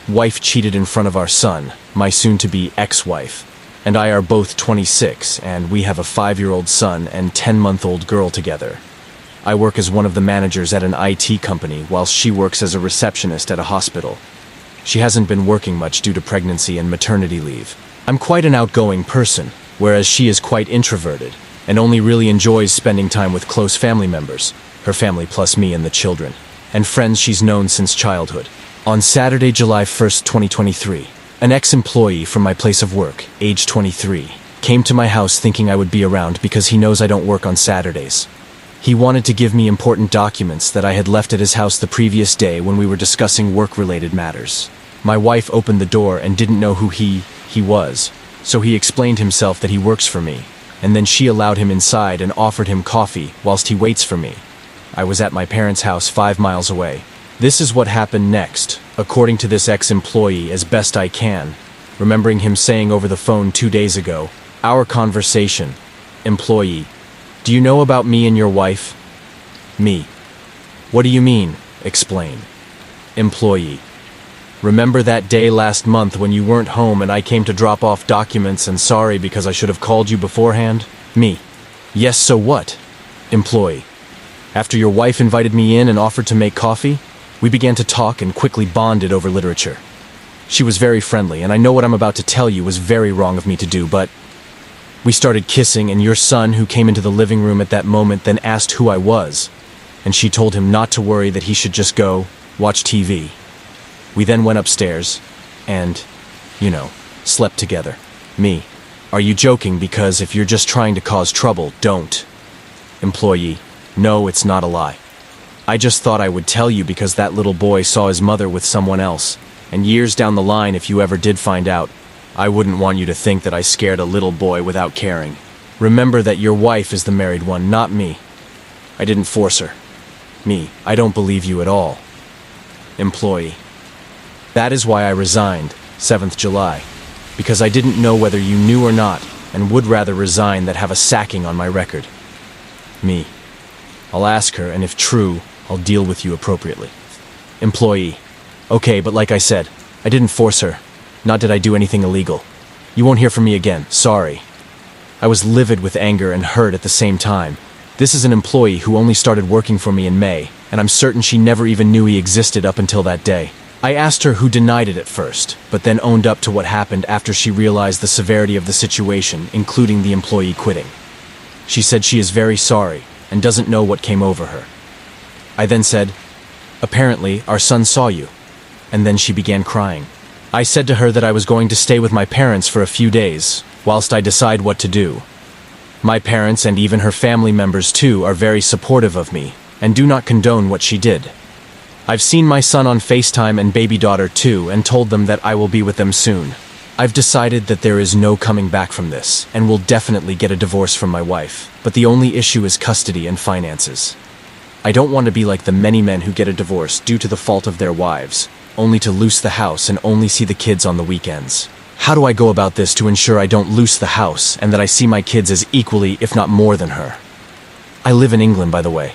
Wife cheated in front of our son, my soon-to-be ex-wife, and I are both 26, and we have a 5-year-old son and 10-month-old girl together. I work as one of the managers at an IT company, whilst she works as a receptionist at a hospital. She hasn't been working much due to pregnancy and maternity leave. I'm quite an outgoing person, whereas she is quite introverted, and only really enjoys spending time with close family members, her family plus me and the children, and friends she's known since childhood. On Saturday, July 1st, 2023, an ex-employee from my place of work, age 23, came to my house thinking I would be around because he knows I don't work on Saturdays. He wanted to give me important documents that I had left at his house the previous day when we were discussing work-related matters. My wife opened the door and didn't know who he was, so he explained himself that he works for me, and then she allowed him inside and offered him coffee whilst he waits for me. I was at my parents' house 5 miles away. This is what happened next, according to this ex-employee as best I can, remembering him saying over the phone 2 days ago, "Our conversation." Employee: "Do you know about me and your wife?" Me: "What do you mean? Explain." Employee: "Remember that day last month when you weren't home and I came to drop off documents and sorry because I should have called you beforehand?" Me: "Yes, so what?" Employee: "After your wife invited me in and offered to make coffee, we began to talk and quickly bonded over literature. She was very friendly, and I know what I'm about to tell you was very wrong of me to do, but we started kissing, and your son, who came into the living room at that moment, then asked who I was, and she told him not to worry, that he should just go watch TV. We then went upstairs and, slept together." Me: "Are you joking? Because if you're just trying to cause trouble, don't." Employee: "No, it's not a lie. I just thought I would tell you because that little boy saw his mother with someone else, and years down the line, if you ever did find out, I wouldn't want you to think that I scared a little boy without caring. Remember that your wife is the married one, not me. I didn't force her." Me: "I don't believe you at all." Employee: "That is why I resigned, 7th July, because I didn't know whether you knew or not, and would rather resign than have a sacking on my record." Me: "I'll ask her, and if true, I'll deal with you appropriately." Employee: "Okay, but like I said, I didn't force her. Not did I do anything illegal. You won't hear from me again, sorry." I was livid with anger and hurt at the same time. This is an employee who only started working for me in May, and I'm certain she never even knew he existed up until that day. I asked her who denied it at first, but then owned up to what happened after she realized the severity of the situation, including the employee quitting. She said she is very sorry and doesn't know what came over her. I then said, "Apparently, our son saw you," and then she began crying. I said to her that I was going to stay with my parents for a few days, whilst I decide what to do. My parents, and even her family members too, are very supportive of me, and do not condone what she did. I've seen my son on FaceTime and baby daughter too, and told them that I will be with them soon. I've decided that there is no coming back from this, and will definitely get a divorce from my wife, but the only issue is custody and finances. I don't want to be like the many men who get a divorce due to the fault of their wives, only to lose the house and only see the kids on the weekends. How do I go about this to ensure I don't lose the house and that I see my kids as equally, if not more than her? I live in England, by the way.